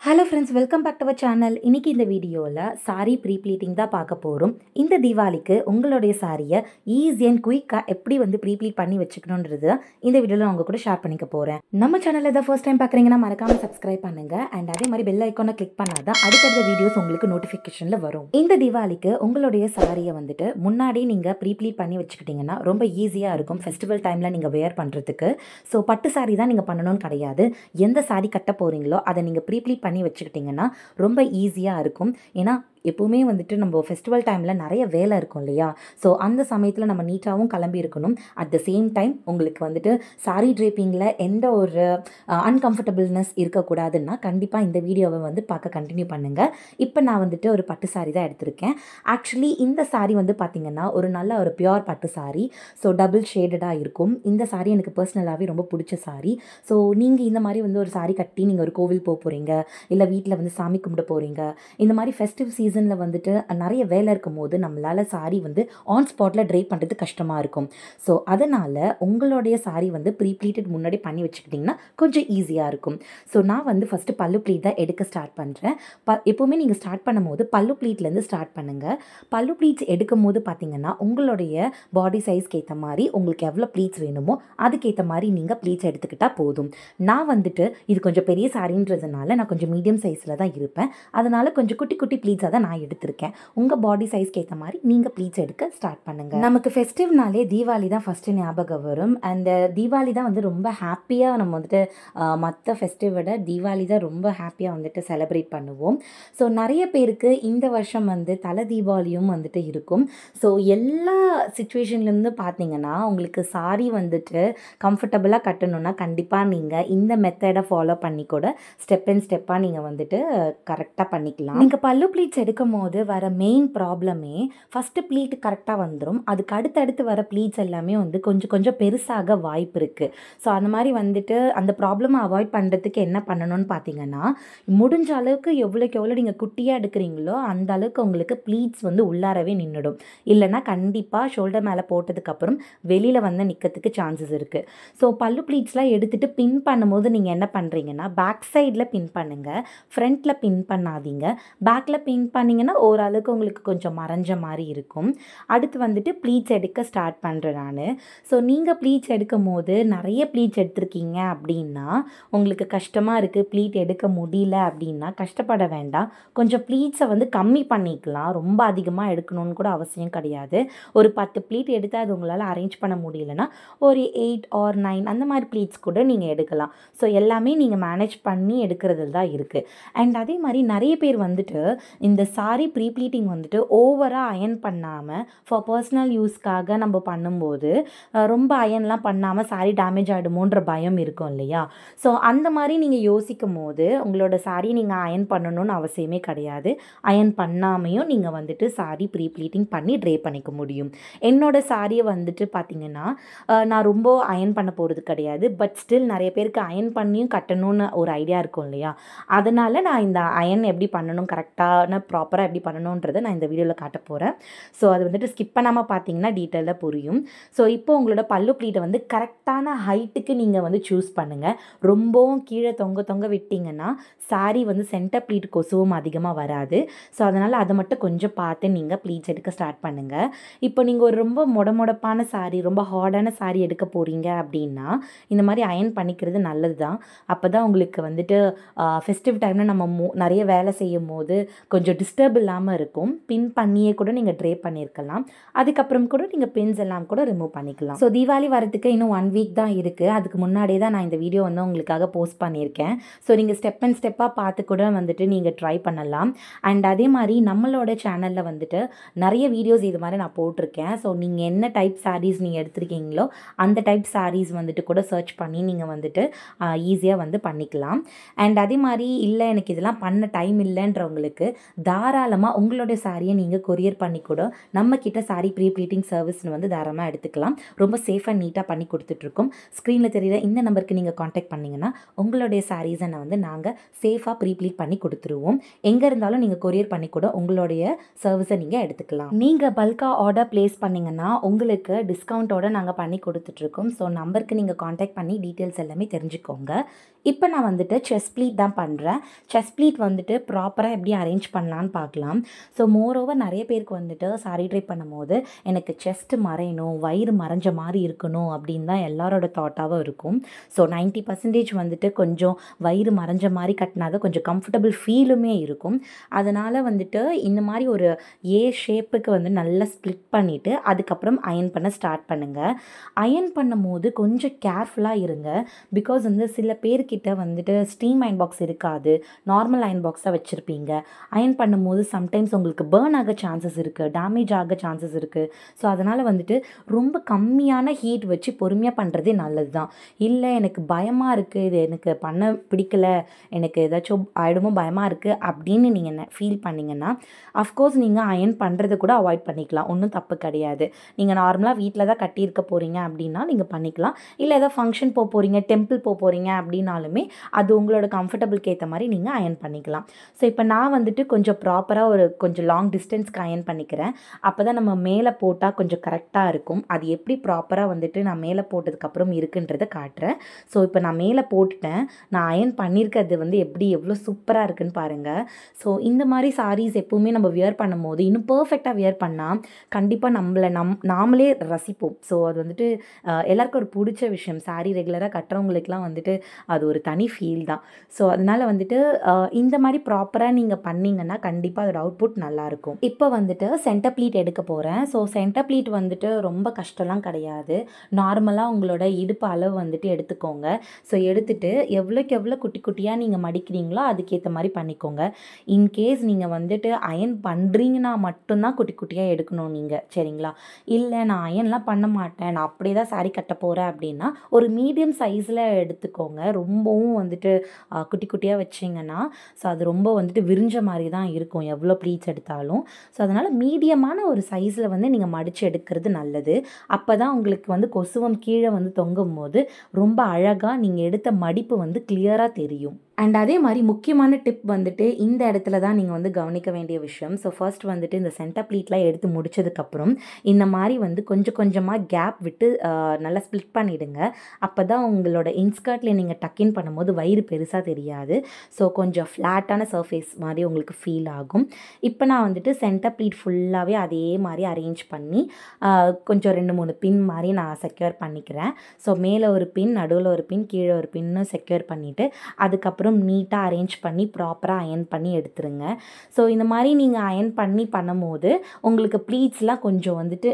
Hello friends, welcome back to our channel. இன்னைக்கு இந்த வீடியோல saree pre-pleating தான் பார்க்க போறோம். இந்த தீபாவளிக்கு உங்களுடைய சாரியை ஈஸி அண்ட் குயிக்கா எப்படி வந்து pre-pleat பண்ணி வெச்சுக்கணும்ன்றது இந்த வீடியோல நான் உங்க கூட ஷேர் பண்ணிக்க போறேன். நம்ம சேனலை இத ஃபர்ஸ்ட் டைம் பார்க்கறீங்கன்னா மறக்காம subscribe பண்ணுங்க and அதே மாதிரி bell icon-ஐ click பண்ணாதான் அடுத்தடுத்த வீடியோஸ் உங்களுக்கு நோட்டிஃபிகேஷன்ல வரும். இந்த தீபாவளிக்கு உங்களுடைய சாரியை வந்துட்டு முன்னாடி நீங்க pre-pleat பண்ணி வெச்சுக்கிட்டீங்கன்னா ரொம்ப ஈஸியா இருக்கும் ஃபெஸ்டிவல் டைம்ல நீங்க wear பண்றதுக்கு. சோ பட்டு சாரி தான் நீங்க பண்ணணும்னு கிடையாது. எந்த சாரி கட்ட போறீங்களோ அதை நீங்க pre-pleat பண்ணி வச்சுக்கிட்டிங்கன்னா ரொம்ப ஈஸியாக இருக்கும். ஏன்னா எப்போவுமே வந்துட்டு நம்ம ஃபெஸ்டிவல் டைமில் நிறைய வேலை இருக்கும் இல்லையா? ஸோ அந்த சமயத்தில் நம்ம நீட்டாகவும் கிளம்பி இருக்கணும். அட் த சேம் டைம் உங்களுக்கு வந்துட்டு சாரி ட்ரேப்பிங்கில் எந்த ஒரு அன்கம்ஃபர்டபுள்னஸ் இருக்கக்கூடாதுன்னா கண்டிப்பாக இந்த வீடியோவை வந்து பார்க்க கண்டினியூ பண்ணுங்கள். இப்போ நான் வந்துட்டு ஒரு பட்டு சாரி தான் எடுத்திருக்கேன். ஆக்சுவலி இந்த சாரி வந்து பார்த்திங்கன்னா ஒரு நல்ல ஒரு பியோர் பட்டு சாரி. ஸோ டபுள் ஷேடடாக இருக்கும். இந்த சாரி எனக்கு பர்சனலாகவே ரொம்ப பிடிச்ச சாரி. ஸோ நீங்கள் இந்த மாதிரி வந்து ஒரு சாரி கட்டி நீங்கள் ஒரு கோவில் போக போகிறீங்க, இல்லை வீட்டில் வந்து சாமி கும்பிட போகிறீங்க, இந்த மாதிரி ஃபெஸ்டிவ் சீசனில் வந்துட்டு நிறைய வேலை இருக்கும் போது நம்மளால் சாரி வந்து ஆன் ஸ்பாட்டில் ட்ரை பண்ணுறது கஷ்டமாக இருக்கும். ஸோ அதனால் உங்களுடைய சாரி வந்து ப்ரீ-ப்ளீட்டட் முன்னாடி பண்ணி வச்சுக்கிட்டிங்கன்னா கொஞ்சம் ஈஸியாக இருக்கும். ஸோ நான் வந்து ஃபஸ்ட்டு பல்லு ப்ளீட் தான் எடுக்க ஸ்டார்ட் பண்ணுறேன். எப்போவுமே நீங்கள் ஸ்டார்ட் பண்ணும் போது பல்லு ப்ளீட்லேருந்து ஸ்டார்ட் பண்ணுங்கள். பல்லு ப்ளீட்ஸ் எடுக்கும் போது பார்த்தீங்கன்னா உங்களுடைய பாடி சைஸ்க்கு ஏற்ற மாதிரி உங்களுக்கு எவ்வளோ ப்ளீட்ஸ் வேணுமோ அதுக்கேற்ற மாதிரி நீங்கள் ப்ளீட்ஸ் எடுத்துக்கிட்டால் போதும். நான் வந்துட்டு இது கொஞ்சம் பெரிய சாரின்றதுனால நான் கொஞ்சம் மீடியம் சைஸில் தான் இருப்பேன். அதனால் கொஞ்சம் குட்டி குட்டி ப்ளீட்ஸாக தான் நான் எடுத்திருக்கேன். உங்கள் பாடி சைஸ்க்கு ஏற்ற மாதிரி நீங்கள் ப்ளீட்ஸ் எடுக்க ஸ்டார்ட் பண்ணுங்கள். நமக்கு ஃபெஸ்டிவ்னாலே தீபாவளி தான் ஃபஸ்ட்டு ஞாபகம் வரும். அண்ட் தீபாவளி தான் வந்து ரொம்ப ஹாப்பியாக நம்ம வந்துட்டு மற்ற ஃபெஸ்டிவ் விட தீபாவளி தான் ரொம்ப ஹாப்பியாக வந்துட்டு செலிப்ரேட் பண்ணுவோம். ஸோ நிறைய பேருக்கு இந்த வருஷம் வந்து தலை தீபாவளியும் வந்துட்டு இருக்கும். ஸோ எல்லா சிச்சுவேஷன்லேருந்து பார்த்தீங்கன்னா உங்களுக்கு சாரி வந்துட்டு கம்ஃபர்டபுளாக கட்டணும்னா கண்டிப்பாக நீங்கள் இந்த மெத்தடை ஃபாலோ பண்ணி கூட ஸ்டெப் அண்ட் ஸ்டெப்பாக நீங்கள் வந்துட்டு கரெக்டாக பண்ணிக்கலாம். நீங்கள் பல்லு ப்ளீட்ஸ் எடுக்கும் போது வர மெயின் ப்ராப்ளமே ஃபஸ்ட்டு ப்ளீட் கரெக்டாக வந்துடும். அதுக்கு அடுத்தடுத்து வர ப்ளீட்ஸ் எல்லாமே வந்து கொஞ்சம் கொஞ்சம் பெருசாக வாய்ப்பு இருக்குது. ஸோ அந்த மாதிரி வந்துட்டு அந்த ப்ராப்ளமை அவாய்ட் பண்ணுறதுக்கு என்ன பண்ணணும்னு பார்த்தீங்கன்னா முடிஞ்ச அளவுக்கு எவ்வளோக்கு எவ்வளோ நீங்கள் குட்டியாக எடுக்கிறீங்களோ அந்த அளவுக்கு உங்களுக்கு ப்ளீட்ஸ் வந்து உள்ளாரவே நின்றுடும். இல்லைனா கண்டிப்பாக ஷோல்டர் மேலே போட்டதுக்கப்புறம் வெளியில் வந்து நிற்கிறதுக்கு சான்சஸ் இருக்குது. ஸோ பல்லு ப்ளீட்ஸ்லாம் எடுத்துகிட்டு பின் பண்ணும்போது நீங்கள் என்ன பண்ணுறீங்கன்னா பேக் சைடில் பின் பண்ணுங்கள், ஃப்ரண்ட்டில் பின் பண்ணாதீங்க. பேக்கில் பின் பண்ணிங்கன்னா ஓரளவுக்கு உங்களுக்கு கொஞ்சம் மறைஞ்ச மாதிரி இருக்கும். அடுத்து வந்துட்டு ப்ளீட்ஸ் எடுக்க ஸ்டார்ட் பண்ணுறேன் நான். ஸோ நீங்கள் ப்ளீட்ஸ் எடுக்கும் போது நிறைய ப்ளீட்ஸ் எடுத்திருக்கீங்க அப்படின்னா உங்களுக்கு கஷ்டமாக இருக்குது, ப்ளீட் எடுக்க முடியல அப்படின்னா கஷ்டப்பட வேண்டாம். கொஞ்சம் ப்ளீட்ஸை வந்து கம்மி பண்ணிக்கலாம். ரொம்ப அதிகமாக எடுக்கணும்னு கூட அவசியம் கிடையாது. ஒரு 10 ப்ளீட் எடுத்து அது உங்களால் அரேஞ்ச் பண்ண முடியலன்னா ஒரு 8 or 9 அந்த மாதிரி ப்ளீட்ஸ் கூட நீங்கள் எடுக்கலாம். ஸோ எல்லாமே நீங்கள் மேனேஜ் பண்ணி எடுக்கிறது தான் இருக்குது. அண்ட் அதே மாதிரி நிறைய பேர் வந்துட்டு இந்த சாரி ப்ரீ-ப்ளீட்டிங் வந்துட்டு ஓவராக அயன் பண்ணாமல் ஃபார் பர்சனல் யூஸ்க்காக நம்ம பண்ணும்போது ரொம்ப அயன்லாம் பண்ணாமல் சாரி டேமேஜ் ஆகிடுமோன்ற பயம் இருக்கும் இல்லையா? ஸோ அந்த மாதிரி நீங்கள் யோசிக்கும் போது உங்களோட சாரி நீங்கள் அயன் பண்ணணும்னு அவசியமே கிடையாது. அயன் பண்ணாமையும் நீங்கள் வந்துட்டு சாரி ப்ரீ-ப்ளீட்டிங் பண்ணி ட்ரே பண்ணிக்க முடியும். என்னோட சாரியை வந்துட்டு பார்த்திங்கன்னா நான் ரொம்ப அயன் பண்ண போகிறது கிடையாது. பட் ஸ்டில் நிறைய பேருக்கு அயன் பண்ணியும் கட்டணும்னு ஒரு ஐடியா இருக்கும் இல்லையா? அதனால் நான் இந்த அயன் எப்படி பண்ணணும், கரெக்டான ப்ராப்பராக எப்படி பண்ணணுன்றதை நான் இந்த வீடியோவில் காட்ட போகிறேன். ஸோ அது வந்துட்டு ஸ்கிப் பண்ணாமல் பார்த்தீங்கன்னா டீட்டெயிலாக புரியும். ஸோ இப்போ உங்களோட பல்லு ப்ளீட்டை வந்து கரெக்டான ஹைட்டுக்கு நீங்கள் வந்து சூஸ் பண்ணுங்கள். ரொம்பவும் கீழே தொங்க விட்டிங்கன்னா சாரி வந்து சென்டர் ப்ளீட் கொசுவும் அதிகமாக வராது. ஸோ அதனால் அதை மட்டும் கொஞ்சம் பார்த்து நீங்கள் ப்ளீட்ஸ் எடுக்க ஸ்டார்ட் பண்ணுங்கள். இப்போ நீங்கள் ஒரு ரொம்ப மொடப்பான சாரி, ரொம்ப ஹார்டான சாரி எடுக்க போகிறீங்க அப்படின்னா இந்த மாதிரி அயன் பண்ணிக்கிறது நல்லது தான். அப்போ தான் உங்களுக்கு வந்துட்டு ஃபெஸ்டிவ் டைமில் நம்ம நிறைய வேலை செய்யும் போது கொஞ்சம் டிஸ்டர்ப் இல்லாமல் இருக்கும். பின் பண்ணியே கூட நீங்கள் ட்ரே பண்ணியிருக்கலாம். அதுக்கப்புறம் கூட நீங்கள் பின்ஸ் எல்லாம் கூட ரிமூவ் பண்ணிக்கலாம். ஸோ தீபாவளி வரதுக்கு இன்னும் 1 வீக் தான் இருக்குது. அதுக்கு முன்னாடியே தான் நான் இந்த வீடியோ வந்து உங்களுக்காக போஸ்ட் பண்ணியிருக்கேன். ஸோ நீங்கள் ஸ்டெப் அண்ட் ஸ்டெப்பாக பார்த்து கூட வந்துட்டு நீங்கள் ட்ரை பண்ணலாம். அண்ட் அதே மாதிரி நம்மளோட சேனலில் வந்துட்டு நிறைய வீடியோஸ் இது மாதிரி நான் போட்டிருக்கேன். ஸோ நீங்கள் என்ன டைப் சாரீஸ் நீங்கள் எடுத்திருக்கீங்களோ அந்த டைப் சாரீஸ் வந்துட்டு கூட சர்ச் பண்ணி நீங்கள் வந்துட்டு ஈஸியாக வந்து பண்ணிக்கலாம். அண்ட் அதே மாதிரி இல்லை எனக்கு இதெல்லாம் பண்ண டைம் இல்லைன்றவங்களுக்கு தாராளமாக உங்களுடைய சாரியை நீங்கள் கொரியர் பண்ணி கூட நம்மக்கிட்ட சாரி ப்ரீ ப்ளீட்டிங் சர்வீஸ்னு வந்து தாராளமாக எடுத்துக்கலாம். ரொம்ப சேஃபாக நீட்டாக பண்ணி கொடுத்துட்ருக்கோம். ஸ்க்ரீனில் தெரியுற இந்த நம்பருக்கு நீங்கள் காண்டாக்ட் பண்ணிங்கன்னா உங்களுடைய சாரீஸை வந்து நாங்கள் சேஃபாக ப்ரீ ப்ளீட் பண்ணி கொடுத்துருவோம். எங்கே இருந்தாலும் நீங்கள் கொரியர் பண்ணி கூட உங்களுடைய சர்வீஸை நீங்கள் எடுத்துக்கலாம். நீங்கள் பல்காக ஆர்டர் ப்ளேஸ் பண்ணிங்கன்னா உங்களுக்கு டிஸ்கவுண்ட்டோடு நாங்கள் பண்ணி கொடுத்துட்ருக்கோம். ஸோ நம்பருக்கு நீங்கள் காண்டாக்ட் பண்ணி டீட்டெயில்ஸ் எல்லாமே தெரிஞ்சுக்கோங்க. இப்போ நான் வந்துட்டு செஸ்ட் ப்ளீட் தான் பண்ணுறேன். செஸ்ட் ப்ளீட் வந்துட்டு ப்ராப்பராக எப்படி அரேஞ்ச் பண்ணலான்னு பார்க்கலாம். ஸோ மோரோவர் நிறைய பேருக்கு வந்துட்டு சாரி ட்ரை பண்ணும்போது எனக்கு செஸ்ட்டு மறையணும், வயிறு மறைஞ்ச மாதிரி இருக்கணும் அப்படின்னு தான் எல்லாரோட தாட்டாகவும் இருக்கும். ஸோ 90% வந்துட்டு கொஞ்சம் வயிறு மறைஞ்ச மாதிரி கட்டினா தான் கொஞ்சம் கம்ஃபர்டபுள் ஃபீலுமே இருக்கும். அதனால் வந்துட்டு இந்த மாதிரி ஒரு ஷேப்புக்கு வந்து நல்லா ஸ்ப்ளிட் பண்ணிவிட்டு அதுக்கப்புறம் அயன் பண்ண ஸ்டார்ட் பண்ணுங்கள். அயன் பண்ணும்போது கொஞ்சம் கேர்ஃபுல்லாக இருங்க. பிகாஸ் வந்து சில பேர்கிட்ட வந்துட்டு ஸ்டீம் அயன் பாக்ஸ் இருக்காது, நார்மல் அயன் பாக்ஸ் தான் வச்சுருப்பீங்க. அயன் பண்ணும்போது சம்டைம்ஸ் உங்களுக்கு பேர்ன் ஆக சான்சஸ் இருக்குது, டேமேஜ் ஆக சான்சஸ் இருக்குது. ஸோ அதனால் வந்துட்டு ரொம்ப கம்மியான ஹீட் வச்சு பொறுமையாக பண்ணுறதே நல்லது தான். இல்லை எனக்கு பயமாக இருக்குது, இது எனக்கு பண்ண பிடிக்கல, எனக்கு ஏதாச்சும் ஆகிடுமோ பயமாக இருக்குது அப்படின்னு நீங்கள் ஃபீல் பண்ணிங்கன்னா அஃப்கோர்ஸ் நீங்கள் அயன் பண்ணுறதை கூட அவாய்ட் பண்ணிக்கலாம். ஒன்றும் தப்பு கிடையாது. நீங்கள் நார்மலாக வீட்டில் தான் கட்டியிருக்க போகிறீங்க அப்படின்னா நீங்கள் பண்ணிக்கலாம். இல்லை ஏதோ ஃபங்க்ஷன் போகிறீங்க, டெம்பிள் போகிறீங்க அப்படின்னாலுமே அது உங்களோட கம்ஃபர்டபுளுக்கு ஏற்ற மாதிரி நீங்கள் அயன் பண்ணிக்கலாம். ஸோ இப்போ நான் வந்துட்டு கொஞ்சம் ப்ராப்பராக கொஞ்சம் லாங் டிஸ்டன்ஸ்க்கு அயன் பண்ணிக்கிறேன். அப்போ தான் நம்ம மேலே போட்டால் கொஞ்சம் கரெக்டாக இருக்கும். அது எப்படி ப்ராப்பராக வந்துட்டு நான் மேலே போட்டதுக்கப்புறம் இருக்குன்றதை காட்டுறேன். ஸோ இப்போ நான் மேலே போட்டுட்டேன். நான் அயன் பண்ணியிருக்கிறது வந்து எவ்வளோ சூப்பராக இருக்குன்னு பாருங்கள். ஸோ இந்த மாதிரி சாரீஸ் எப்போவுமே நம்ம வியர் பண்ணும்போது இன்னும் பர்ஃபெக்டாக வியர் பண்ணால் கண்டிப்பாக நாமளே ரசிப்போம். ஸோ அது வந்துட்டு எல்லாருக்கும் ஒரு பிடிச்ச விஷயம். சாரீ ரெகுலராக கட்டுறவங்களுக்குலாம் வந்துட்டு அது ஒரு தனி ஃபீல் தான். ஸோ அதனால் வந்துட்டு இந்த மாதிரி ப்ராப்பராக நீங்கள் பண்ணிங்கன்னா கண்டிப்பாக அதோட அவுட்புட் நல்லாயிருக்கும். இப்போ வந்துட்டு சென்டர் ப்ளீட் எடுக்க போகிறேன். ஸோ சென்டர் ப்ளீட் வந்துட்டு ரொம்ப கஷ்டம்லாம் கிடையாது. நார்மலாக உங்களோட இடுப்பு அளவு வந்துட்டு எடுத்துக்கோங்க. ஸோ எடுத்துகிட்டு எவ்வளோக்கு எவ்வளோ குட்டி குட்டியாக நீங்கள் மடிக்கிறீங்களோ அதுக்கேற்ற மாதிரி பண்ணிக்கோங்க. இன்கேஸ் நீங்கள் வந்துட்டு அயன் பண்ணுறீங்கன்னா மட்டும்தான் குட்டி குட்டியாக எடுக்கணும் நீங்கள், சரிங்களா? இல்லை நான் அயன்லாம் பண்ண மாட்டேன், நான் அப்படியே தான் சாரீ கட்ட போகிறேன் அப்படின்னா ஒரு மீடியம் சைஸில் எடுத்துக்கோங்க. ரொம்பவும் வந்துட்டு குட்டி குட்டியாக வச்சிங்கன்னா ஸோ அது ரொம்ப வந்துட்டு விரிஞ்ச மாதிரி தான் இருக்கும் எவ்வளோ ப்ளீட்ஸ் எடுத்தாலும். ஸோ அதனால் மீடியமான ஒரு சைஸில் வந்து நீங்கள் மடித்து எடுக்கிறது நல்லது. அப்போ தான் உங்களுக்கு வந்து கொசுவம் கீழே வந்து தொங்கும் போது ரொம்ப அழகாக நீங்கள் எடுத்த மடிப்பு வந்து கிளியராக தெரியும். அண்ட் அதே மாதிரி முக்கியமான டிப் வந்துட்டு இந்த இடத்துல தான் நீங்கள் வந்து கவனிக்க வேண்டிய விஷயம். ஸோ ஃபர்ஸ்ட் வந்துட்டு இந்த சென்டர் ப்ளீட்லாம் எடுத்து முடிச்சதுக்கப்புறம் இந்த மாதிரி வந்து கொஞ்சம் கொஞ்சமாக கேப் விட்டு நல்லா ஸ்ப்ளிட் பண்ணிவிடுங்க. அப்போ தான் உங்களோட இன்ஸ்கர்ட்டில் நீங்கள் டக்கின் பண்ணும்போது வயிறு பெருசாக தெரியாது. ஸோ கொஞ்சம் ஃப்ளாட்டான சர்ஃபேஸ் மாதிரி உங்களுக்கு ஃபீல் ஆகும். இப்போ நான் வந்துட்டு சென்டர் ப்ளீட் ஃபுல்லாகவே அதே மாதிரி அரேஞ்ச் பண்ணி கொஞ்சம் 2-3 பின் மாதிரி நான் செக்யூர் பண்ணிக்கிறேன். ஸோ மேலே ஒரு பின், நடுவில் ஒரு பின், கீழே ஒரு பின்னு செக்யூர் பண்ணிவிட்டு அதுக்கப்புறம் நீட்டாக அரேஞ்ச் பண்ணி ப்ராப்பராக அயன் பண்ணி எடுத்துருங்க. ஸோ இந்த மாதிரி நீங்கள் அயன் பண்ணி பண்ணும்போது உங்களுக்கு ப்ளீட்ஸ்லாம் கொஞ்சம் வந்துட்டு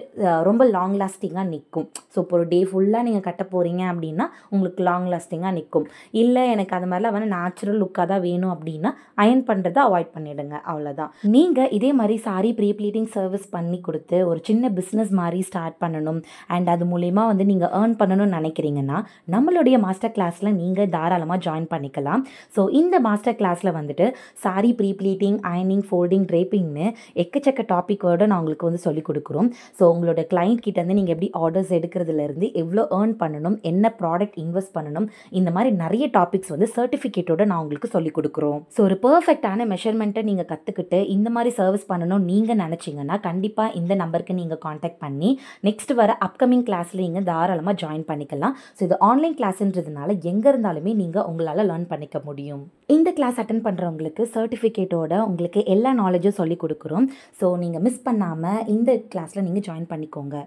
ரொம்ப லாங் லாஸ்டிங்காக நிற்கும். ஸோ இப்போ ஒரு டே ஃபுல்லாக நீங்கள் கட்ட போகிறீங்க அப்படின்னா உங்களுக்கு லாங் லாஸ்டிங்காக நிற்கும். இல்லை எனக்கு அது மாதிரிலாம் வந்து நேச்சுரல் லுக்காக தான் வேணும் அப்படின்னா அயன் பண்ணுறதை அவாய்ட் பண்ணிவிடுங்க. அவ்வளோதான். நீங்கள் இதே மாதிரி சாரி ப்ரீ ப்ளீட்டிங் சர்வீஸ் பண்ணி கொடுத்து ஒரு சின்ன பிஸ்னஸ் மாதிரி ஸ்டார்ட் பண்ணணும் அண்ட் அது மூலமா வந்து நீங்கள் ஏர்ன் பண்ணணும்னு நினைக்கிறீங்கன்னா நம்மளுடைய மாஸ்டர் கிளாஸில் நீங்கள் தாராளமாக ஜாயின் பண்ணிக்கலாம். ஸோ இந்த மாஸ்டர் கிளாஸில் வந்துட்டு சாரி ப்ரீ ப்ளீட்டிங், அயனிங், ஃபோல்டிங், ட்ரேப்பிங்னு எக்கச்சக்க டாப்பிக்கோடு நான் உங்களுக்கு வந்து சொல்லிக் கொடுக்குறோம். ஸோ உங்களோட கிளைண்ட் கிட்டேருந்து நீங்கள் எப்படி ஆர்டர்ஸ் எடுக்கிறதுலேருந்து எவ்வளோ ஏர்ன் பண்ணணும், என்ன ப்ராடக்ட் இன்வெஸ்ட் பண்ணணும், இந்த மாதிரி நிறைய டாபிக்ஸ் வந்து சர்டிஃபிகேட்டோடு நான் உங்களுக்கு சொல்லிக் கொடுக்குறோம். ஸோ ஒரு பர்ஃபெக்டான மெஷர்மெண்ட்டை நீங்கள் கற்றுக்கிட்டு இந்த மாதிரி சர்வீஸ் பண்ணணும் நீங்கள் நினச்சிங்கன்னா கண்டிப்பாக இந்த நம்பருக்கு நீங்கள் காண்டாக்ட் பண்ணி நெக்ஸ்ட் வர அப்கமிங் கிளாஸில் நீங்கள் தாராளமாக ஜாயின் பண்ணிக்கலாம். ஸோ இது ஆன்லைன் கிளாஸ்ன்றதுனால எங்கே இருந்தாலுமே நீங்கள் உங்களால் லேர்ன் பண்ணிக்க முடியும். இந்த கிளாஸ் அட்டென்ட் பண்ணுறவங்களுக்கு சர்டிஃபிகேட்டோட உங்களுக்கு எல்லா நாலேஜும் சொல்லிக் கொடுக்குறோம். ஸோ நீங்கள் மிஸ் பண்ணாமல் இந்த கிளாஸில் நீங்கள் ஜாயின் பண்ணிக்கோங்க.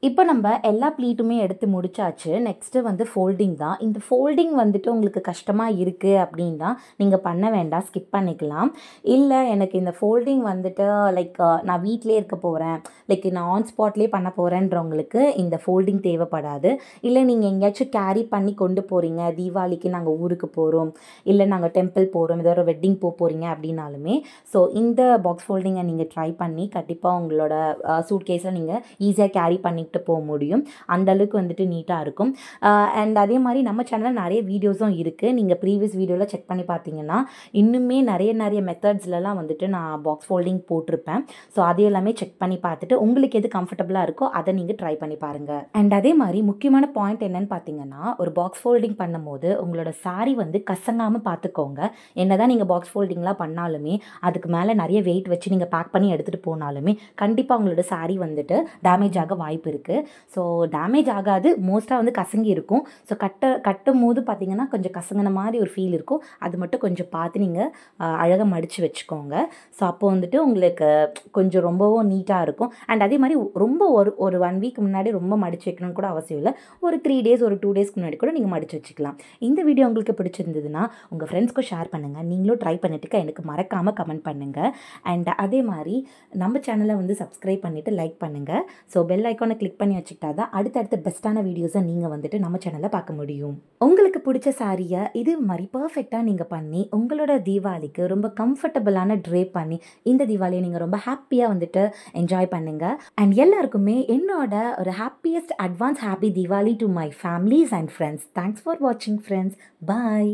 இப்போ நம்ம எல்லா ப்ளீட்டுமே எடுத்து முடிச்சாச்சு. நெக்ஸ்ட்டு வந்து ஃபோல்டிங் தான். இந்த ஃபோல்டிங் வந்துட்டு உங்களுக்கு கஷ்டமாக இருக்குது அப்படின்னா நீங்கள் பண்ண வேண்டாம், ஸ்கிப் பண்ணிக்கலாம். இல்லை எனக்கு இந்த ஃபோல்டிங் வந்துட்டு லைக் நான் வீட்டிலே இருக்க போகிறேன், லைக் நான் ஆன் ஸ்பாட்லேயே பண்ண போகிறேன்றவங்களுக்கு இந்த ஃபோல்டிங் தேவைப்படாது. இல்லை நீங்கள் எங்கேயாச்சும் கேரி பண்ணி கொண்டு போகிறீங்க, தீபாவளிக்கு நாங்கள் ஊருக்கு போகிறோம், இல்லை நாங்கள் டெம்பிள் போகிறோம், ஏதோ ஒரு வெட்டிங் போகிறீங்க அப்படின்னாலுமே ஸோ இந்த பாக்ஸ் ஃபோல்டிங்கை நீங்கள் ட்ரை பண்ணி கண்டிப்பாக உங்களோட சூட் கேஸில் நீங்கள் ஈஸியாக கேரி பண்ணி போட்டு போக முடியும். அந்தளவுக்கு வந்துட்டு நீட்டாக இருக்கும். அண்ட் அதே மாதிரி நம்ம சேனலில் நிறைய வீடியோஸும் இருக்குது. நீங்கள் ப்ரீவியஸ் வீடியோவில் செக் பண்ணி பார்த்தீங்கன்னா இன்னுமே நிறைய மெத்தட்ஸ்லலாம் வந்துட்டு நான் பாக்ஸ் ஃபோல்டிங் போட்டிருப்பேன். ஸோ அது எல்லாமே செக் பண்ணி பார்த்துட்டு உங்களுக்கு எது கம்ஃபர்டபுளாக இருக்கோ அதை நீங்கள் ட்ரை பண்ணி பாருங்கள். அண்ட் அதே மாதிரி முக்கியமான பாயிண்ட் என்னன்னு பார்த்தீங்கன்னா, ஒரு பாக்ஸ் ஃபோல்டிங் பண்ணும்போது உங்களோட சாரீ வந்து கசங்காமல் பார்த்துக்கோங்க. என்னதான் நீங்கள் பாக்ஸ் ஃபோல்டிங்லாம் பண்ணாலுமே அதுக்கு மேலே நிறைய வெயிட் வச்சு நீங்கள் பேக் பண்ணி எடுத்துகிட்டு போனாலுமே கண்டிப்பாக உங்களோட சாரீ வந்துட்டு டேமேஜ் ஆக வாய்ப்பு இருக்குது. ஸோ டேமேஜ் ஆகாது, மோஸ்ட்டாக வந்து கசங்கி இருக்கும். ஸோ கட்டும் போது பார்த்தீங்கன்னா கொஞ்சம் கசங்கின மாதிரி ஒரு ஃபீல் இருக்கும். அது மட்டும் கொஞ்சம் பார்த்து நீங்கள் அழகாக மடித்து வச்சுக்கோங்க. ஸோ அப்போ வந்துட்டு உங்களுக்கு கொஞ்சம் ரொம்பவும் நீட்டாக இருக்கும். அண்ட் அதே மாதிரி ரொம்ப ஒரு 1 வீக் முன்னாடி ரொம்ப மடித்து வைக்கணும்னு கூட அவசியம் இல்லை. ஒரு 3 டேஸ் ஒரு 2 டேஸ்க்கு முன்னாடி கூட நீங்கள் மடித்து வச்சுக்கலாம். இந்த வீடியோ உங்களுக்கு பிடிச்சிருந்ததுன்னா உங்கள் ஃப்ரெண்ட்ஸ்க்கும் ஷேர் பண்ணுங்கள். நீங்களும் ட்ரை பண்ணிட்டு எனக்கு மறக்காமல் கமெண்ட் பண்ணுங்கள். அண்ட் அதே மாதிரி நம்ம சேனலை வந்து சப்ஸ்கிரைப் பண்ணிவிட்டு லைக் பண்ணுங்கள். ஸோ பெல் ஐக்கானை கிளிக் பண்ணி வச்சுக்கிட்டா தான் அடுத்தடுத்த பெஸ்ட்டான வீடியோஸை நீங்கள் வந்துட்டு நம்ம சேனலில் பார்க்க முடியும். உங்களுக்கு பிடிச்ச சாரியை இது மாதிரி பர்ஃபெக்டாக நீங்கள் பண்ணி உங்களோட தீபாவளிக்கு ரொம்ப கம்ஃபர்டபுளான ட்ரேப் பண்ணி இந்த தீபாவளியை நீங்கள் ரொம்ப ஹாப்பியாக வந்துட்டு என்ஜாய் பண்ணுங்கள். அண்ட் எல்லாருக்குமே என்னோட ஒரு happiest advance happy Deepavali to my families and friends. Thanks for வாட்சிங் ஃப்ரெண்ட்ஸ். பாய்.